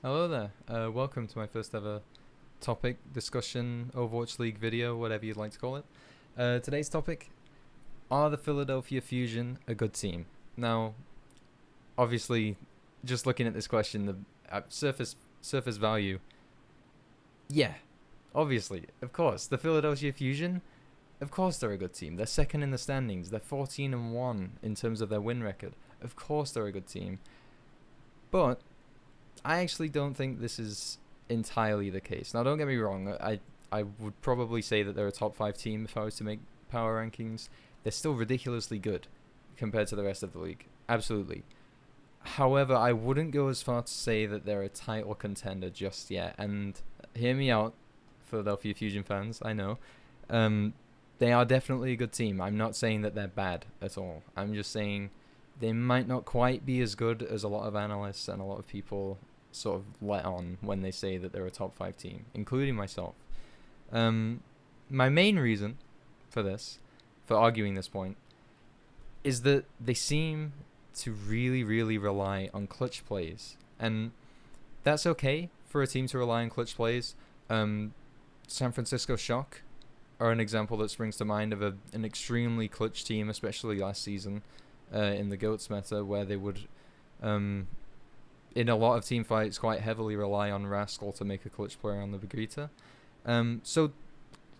Hello there. Welcome to my first ever topic discussion, Overwatch League video, whatever you'd like to call it. Today's topic: are the Philadelphia Fusion a good team? Now, obviously, just looking at this question, the surface value, yeah, obviously, of course, the Philadelphia Fusion, of course they're a good team. They're second in the standings. They're 14-1 in terms of their win record. Of course they're a good team, but I actually don't think this is entirely the case. Now, don't get me wrong. I would probably say that they're a top 5 team if I was to make power rankings. They're still ridiculously good compared to the rest of the league. Absolutely. However, I wouldn't go as far to say that they're a title contender just yet. And hear me out, Philadelphia Fusion fans. I know. Um, they are definitely a good team. I'm not saying that they're bad at all. I'm just saying they might not quite be as good as a lot of analysts and a lot of people sort of let on when they say that they're a top 5 team, including myself. My main reason for this, for arguing this point, is that they seem to really, really rely on clutch plays. And that's okay for a team to rely on clutch plays. San Francisco Shock are an example that springs to mind of an extremely clutch team, especially last season in the GOATS meta, where they would, in a lot of team fights, quite heavily rely on Rascal to make a clutch play on the Vegeta. So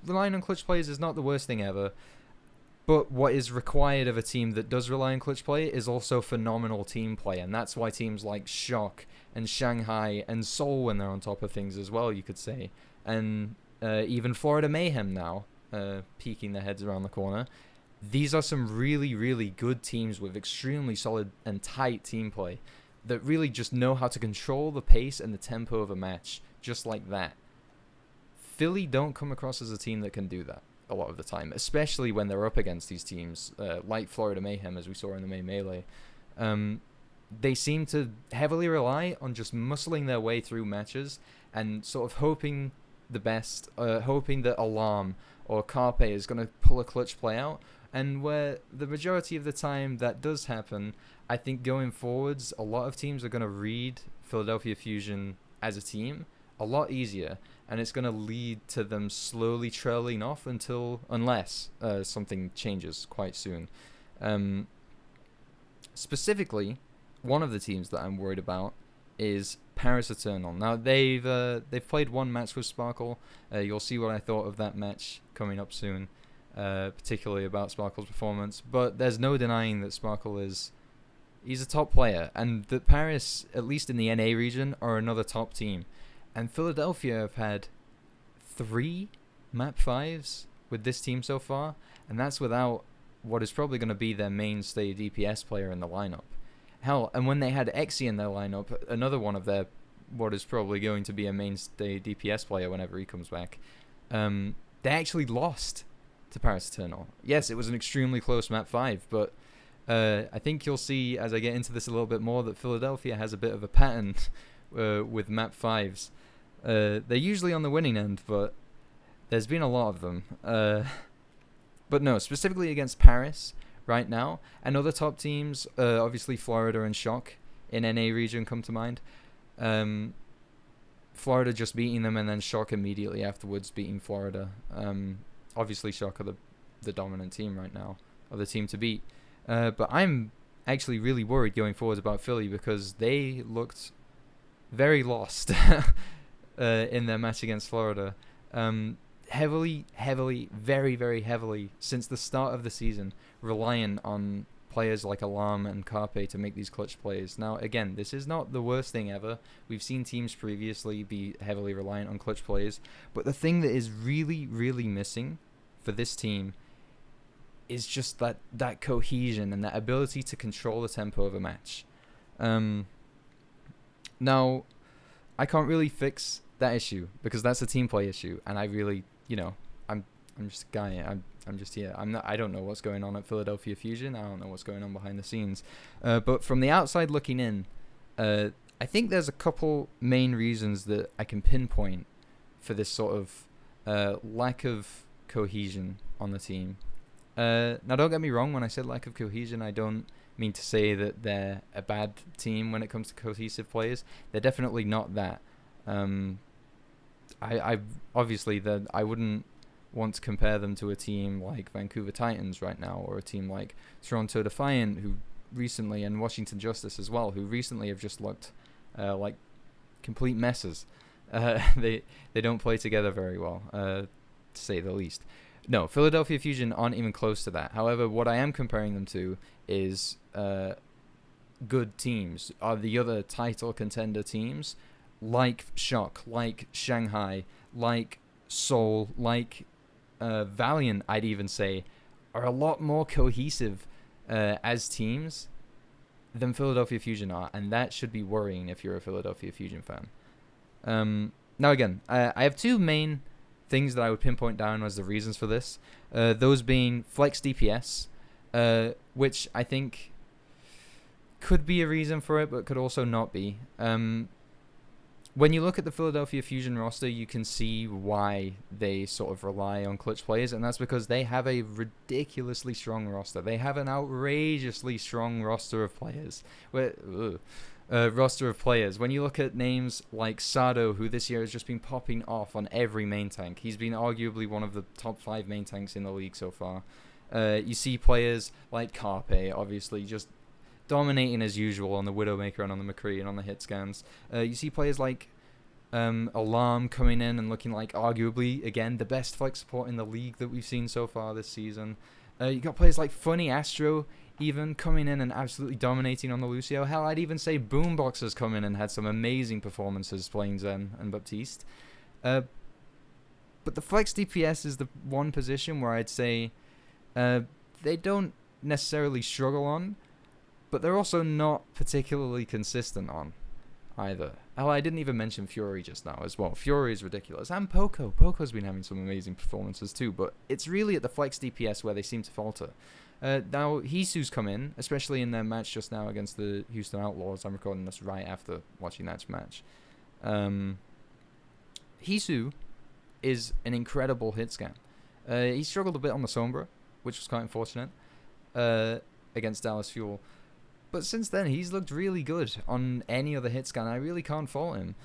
relying on clutch plays is not the worst thing ever, but what is required of a team that does rely on clutch play is also phenomenal team play, and that's why teams like Shock and Shanghai and Seoul, when they're on top of things as well, you could say, and even Florida Mayhem now, peeking their heads around the corner. These are some really, really good teams with extremely solid and tight team play that really just know how to control the pace and the tempo of a match just like that. Philly don't come across as a team that can do that a lot of the time, especially when they're up against these teams like Florida Mayhem, as we saw in the main melee. They seem to heavily rely on just muscling their way through matches and sort of hoping the best, hoping that Alarm or Carpe is going to pull a clutch play out. And where the majority of the time that does happen, I think going forwards, a lot of teams are going to read Philadelphia Fusion as a team a lot easier, and it's going to lead to them slowly trailing off unless something changes quite soon. Specifically, one of the teams that I'm worried about is Paris Eternal. Now they've played one match with Sparkle. You'll see what I thought of that match coming up soon, particularly about Sparkle's performance. But there's no denying that Sparkle he's a top player, and that Paris, at least in the NA region, are another top team. And Philadelphia have had 3 map 5s with this team so far, and that's without what is probably going to be their mainstay DPS player in the lineup. Hell, and when they had Exi in their lineup, another one of their what is probably going to be a mainstay DPS player whenever he comes back, they actually lost to Paris Eternal. Yes, it was an extremely close map 5, but I think you'll see as I get into this a little bit more that Philadelphia has a bit of a pattern with map 5s. They're usually on the winning end, but there's been a lot of them. But no, specifically against Paris right now, and other top teams, obviously Florida and Shock in NA region come to mind. Florida just beating them, and then Shock immediately afterwards beating Florida. Obviously Shock are the dominant team right now, or the team to beat. But I'm actually really worried going forward about Philly, because they looked very lost in their match against Florida. Heavily, very, very heavily, since the start of the season, relying on players like Alarm and Carpe to make these clutch plays. Now, again, this is not the worst thing ever. We've seen teams previously be heavily reliant on clutch plays, but the thing that is really, really missing for this team is just that cohesion and that ability to control the tempo of a match. Now, I can't really fix that issue because that's a team play issue, and I really, I'm just a guy. I'm just here. I don't know what's going on at Philadelphia Fusion. I don't know what's going on behind the scenes. But from the outside looking in, I think there's a couple main reasons that I can pinpoint for this sort of lack of cohesion on the team. Now, don't get me wrong. When I said lack of cohesion, I don't mean to say that they're a bad team when it comes to cohesive players. They're definitely not that. I obviously that I wouldn't want to compare them to a team like Vancouver Titans right now, or a team like Toronto Defiant, who recently, and Washington Justice as well, who recently have just looked like complete messes. They don't play together very well, to say the least. No, Philadelphia Fusion aren't even close to that. However, what I am comparing them to is good teams, are the other title contender teams, like Shock, like Shanghai, like Seoul, like Valiant, I'd even say, are a lot more cohesive as teams than Philadelphia Fusion are, and that should be worrying if you're a Philadelphia Fusion fan. Now again, I have two main things that I would pinpoint down as the reasons for this. Those being flex DPS, which I think could be a reason for it, but could also not be. When you look at the Philadelphia Fusion roster, you can see why they sort of rely on clutch players, and that's because they have a ridiculously strong roster. They have an outrageously strong roster of players. When you look at names like Sado, who this year has just been popping off on every main tank. He's been arguably one of the top 5 main tanks in the league so far. You see players like Carpe, obviously, just dominating as usual on the Widowmaker and on the McCree and on the hit scans. You see players like Alarm coming in and looking like arguably, again, the best flex support in the league that we've seen so far this season. You got players like Funny Astro even coming in and absolutely dominating on the Lucio. Hell, I'd even say Boombox has come in and had some amazing performances playing Zen and Baptiste. But the flex DPS is the one position where I'd say they don't necessarily struggle on, but they're also not particularly consistent on either. Oh, I didn't even mention Fury just now as well. Fury is ridiculous. And Poco. Poco's been having some amazing performances too, but it's really at the flex DPS where they seem to falter. Now, Hisu's come in, especially in their match just now against the Houston Outlaws. I'm recording this right after watching that match. Hisu is an incredible hit scan. He struggled a bit on the Sombra, which was quite unfortunate, against Dallas Fuel. But since then, he's looked really good on any other hit scan. I really can't fault him.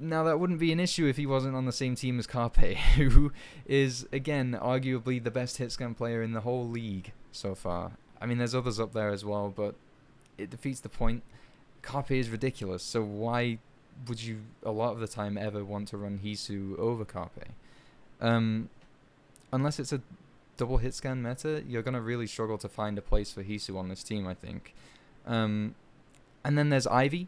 Now, that wouldn't be an issue if he wasn't on the same team as Carpe, who is, again, arguably the best hit scan player in the whole league so far. I mean, there's others up there as well, but it defeats the point. Carpe is ridiculous, so why would you, a lot of the time, ever want to run Hisu over Carpe? Unless it's a double hit scan meta, you're going to really struggle to find a place for Hisu on this team, I think. And then there's Ivy,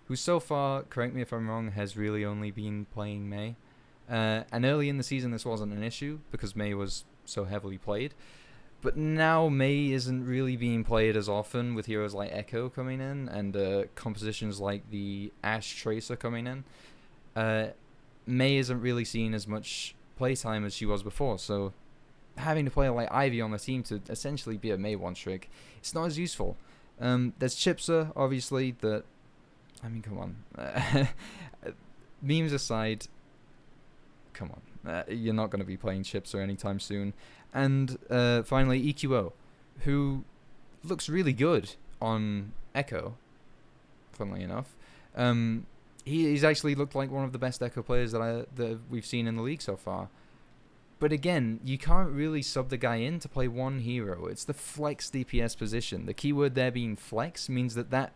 who so far, correct me if I'm wrong, has really only been playing Mei. And early in the season this wasn't an issue because Mei was so heavily played. But now Mei isn't really being played as often with heroes like Echo coming in and compositions like the Ash Tracer coming in. Mei isn't really seeing as much playtime as she was before, so having to play like Ivy on the team to essentially be a Mei one-trick, it's not as useful. There's Chipsa, obviously, that... I mean, come on. Memes aside, come on. You're not going to be playing Chipsa anytime soon. And finally, EQO, who looks really good on Echo, funnily enough. He's actually looked like one of the best Echo players that we've seen in the league so far. But again, you can't really sub the guy in to play one hero. It's the flex DPS position. The keyword there being flex means that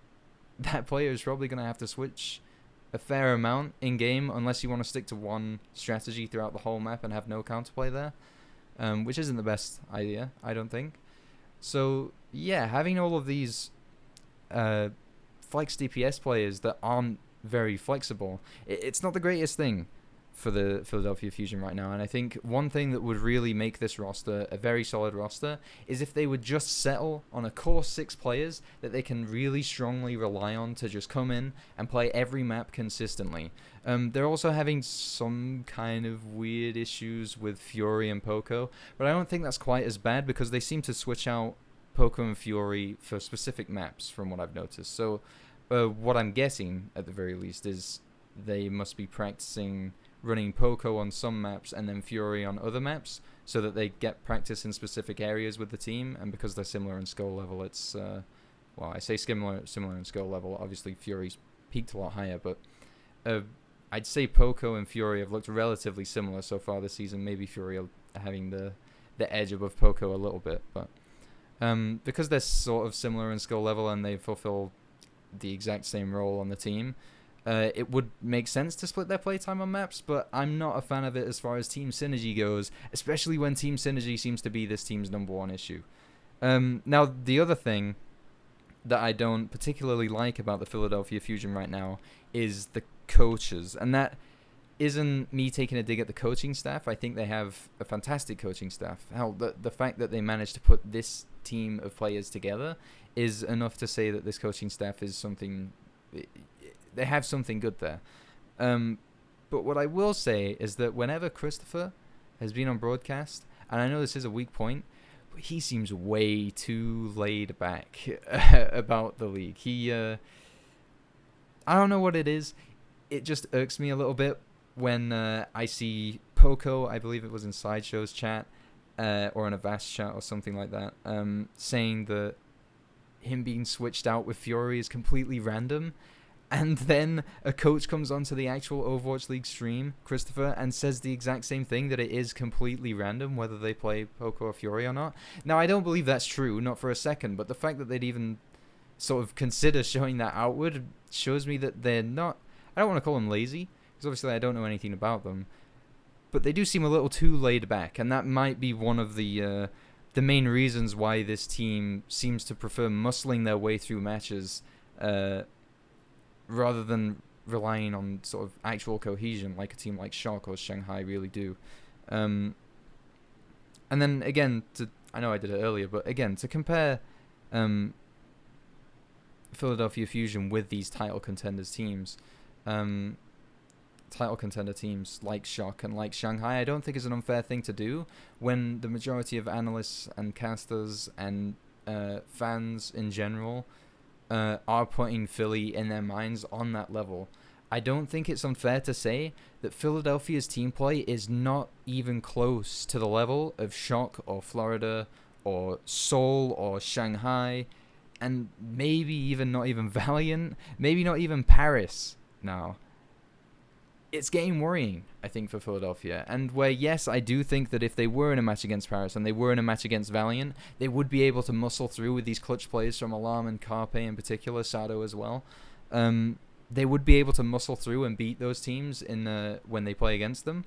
player is probably going to have to switch a fair amount in-game unless you want to stick to one strategy throughout the whole map and have no counterplay there, which isn't the best idea, I don't think. So, yeah, having all of these flex DPS players that aren't very flexible, it's not the greatest thing for the Philadelphia Fusion right now. And I think one thing that would really make this roster a very solid roster is if they would just settle on a core 6 players that they can really strongly rely on to just come in and play every map consistently. They're also having some kind of weird issues with Fury and Poco, but I don't think that's quite as bad because they seem to switch out Poco and Fury for specific maps from what I've noticed. So what I'm guessing at the very least is they must be practicing running Poco on some maps and then Fury on other maps so that they get practice in specific areas with the team, and because they're similar in skill level, it's well, I say similar in skill level. Obviously, Fury's peaked a lot higher, but I'd say Poco and Fury have looked relatively similar so far this season. Maybe Fury having the edge above Poco a little bit, but because they're sort of similar in skill level and they fulfill the exact same role on the team, it would make sense to split their playtime on maps, but I'm not a fan of it as far as team synergy goes, especially when team synergy seems to be this team's #1 issue. Now, the other thing that I don't particularly like about the Philadelphia Fusion right now is the coaches, and that isn't me taking a dig at the coaching staff. I think they have a fantastic coaching staff. Hell, the fact that they managed to put this team of players together is enough to say that this coaching staff is something... They have something good there. But what I will say is that whenever Christopher has been on broadcast, and I know this is a weak point, but he seems way too laid back about the league. I don't know what it is. It just irks me a little bit when I see Poco, I believe it was in Sideshow's chat, or in a Vast chat or something like that, saying that him being switched out with Fury is completely random. And then a coach comes onto the actual Overwatch League stream, Christopher, and says the exact same thing, that it is completely random whether they play Poco or Fury or not. Now, I don't believe that's true, not for a second, but the fact that they'd even sort of consider showing that outward shows me that they're not... I don't want to call them lazy, because obviously I don't know anything about them, but they do seem a little too laid back, and that might be one of the main reasons why this team seems to prefer muscling their way through matches rather than relying on sort of actual cohesion like a team like Shock or Shanghai really do. And then again, I know I did it earlier, but again, to compare Philadelphia Fusion with these title contender teams like Shock and like Shanghai, I don't think is an unfair thing to do when the majority of analysts and casters and fans in general are putting Philly in their minds on that level. I don't think it's unfair to say that Philadelphia's team play is not even close to the level of Shock or Florida or Seoul or Shanghai, and maybe even not even Valiant, maybe not even Paris now. It's getting worrying, I think, for Philadelphia. And where, yes, I do think that if they were in a match against Paris and they were in a match against Valiant, they would be able to muscle through with these clutch plays from Alarm and Carpe in particular, Sado as well. They would be able to muscle through and beat those teams when they play against them.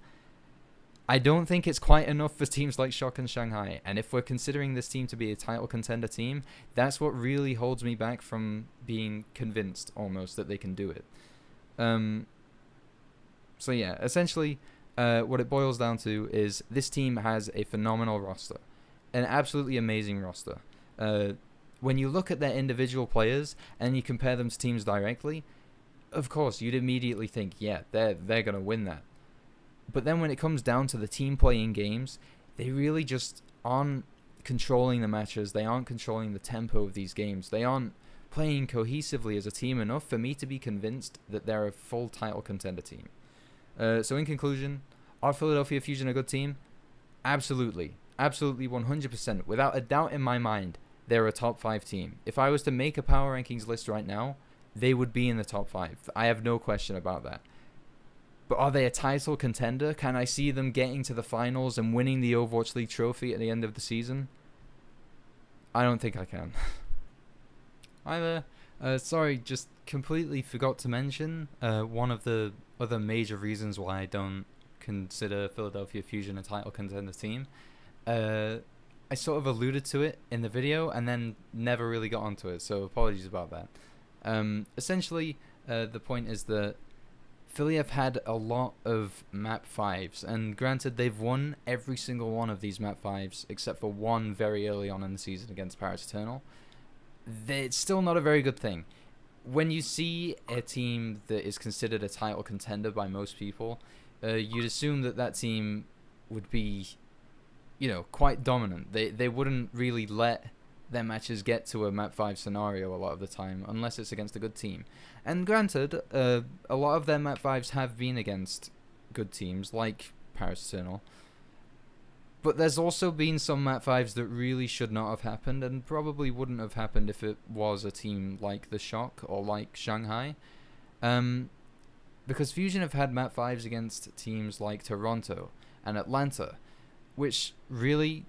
I don't think it's quite enough for teams like Shock and Shanghai. And if we're considering this team to be a title contender team, that's what really holds me back from being convinced almost that they can do it. So yeah, essentially, what it boils down to is this team has a phenomenal roster, an absolutely amazing roster. When you look at their individual players and you compare them to teams directly, of course, you'd immediately think, yeah, they're gonna win that. But then when it comes down to the team playing games, they really just aren't controlling the matches. They aren't controlling the tempo of these games. They aren't playing cohesively as a team enough for me to be convinced that they're a full title contender team. So in conclusion, are Philadelphia Fusion a good team? Absolutely. Absolutely 100%. Without a doubt in my mind, they're a top 5 team. If I was to make a power rankings list right now, they would be in the top 5. I have no question about that. But are they a title contender? Can I see them getting to the finals and winning the Overwatch League trophy at the end of the season? I don't think I can. Either. Sorry, just completely forgot to mention one of the other major reasons why I don't consider Philadelphia Fusion a title contender team. I sort of alluded to it in the video and then never really got onto it, so apologies about that. Essentially, the point is that Philly have had a lot of map 5s, and granted they've won every single one of these map 5s except for one very early on in the season against Paris Eternal. It's still not a very good thing. When you see a team that is considered a title contender by most people, you'd assume that team would be, quite dominant. They wouldn't really let their matches get to a map 5 scenario a lot of the time, unless it's against a good team. And granted, a lot of their map 5s have been against good teams, like Paris Eternal. But there's also been some Map 5s that really should not have happened, and probably wouldn't have happened if it was a team like the Shock or like Shanghai. Because Fusion have had Map 5s against teams like Toronto and Atlanta, which really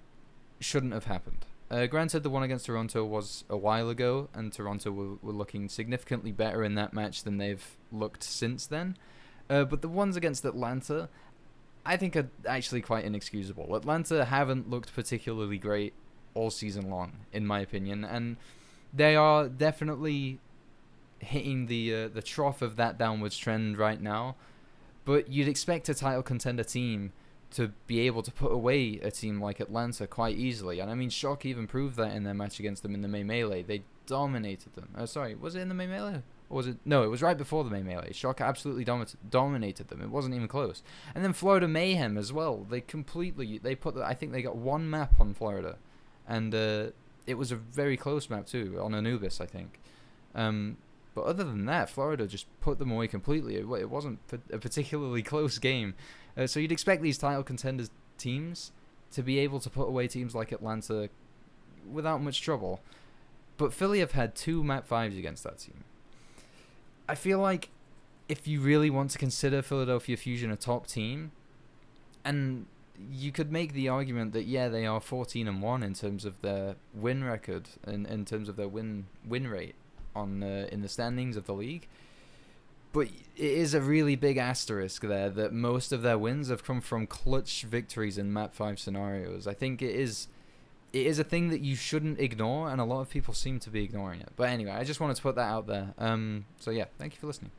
shouldn't have happened. Granted, the one against Toronto was a while ago, and Toronto were looking significantly better in that match than they've looked since then. But the ones against Atlanta, I think, are actually quite inexcusable. Atlanta haven't looked particularly great all season long, in my opinion, and they are definitely hitting the trough of that downwards trend right now. But you'd expect a title contender team to be able to put away a team like Atlanta quite easily. And I mean, Shock even proved that in their match against them in the May Melee. They dominated them. Sorry, was it in the May Melee? Or was it? No, it was right before the May Melee. Shock absolutely dominated them. It wasn't even close. And then Florida Mayhem as well. I think they got one map on Florida. And it was a very close map too, on Anubis, I think. But other than that, Florida just put them away completely. It wasn't a particularly close game. So you'd expect these title contenders teams to be able to put away teams like Atlanta without much trouble. But Philly have had 2 Map 5s against that team. I feel like if you really want to consider Philadelphia Fusion a top team, and you could make the argument that, yeah, they are 14-1 in terms of their win record, in terms of their win rate on in the standings of the league. But it is a really big asterisk there that most of their wins have come from clutch victories in Map 5 scenarios. I think it is a thing that you shouldn't ignore, and a lot of people seem to be ignoring it. But anyway, I just wanted to put that out there. So yeah, thank you for listening.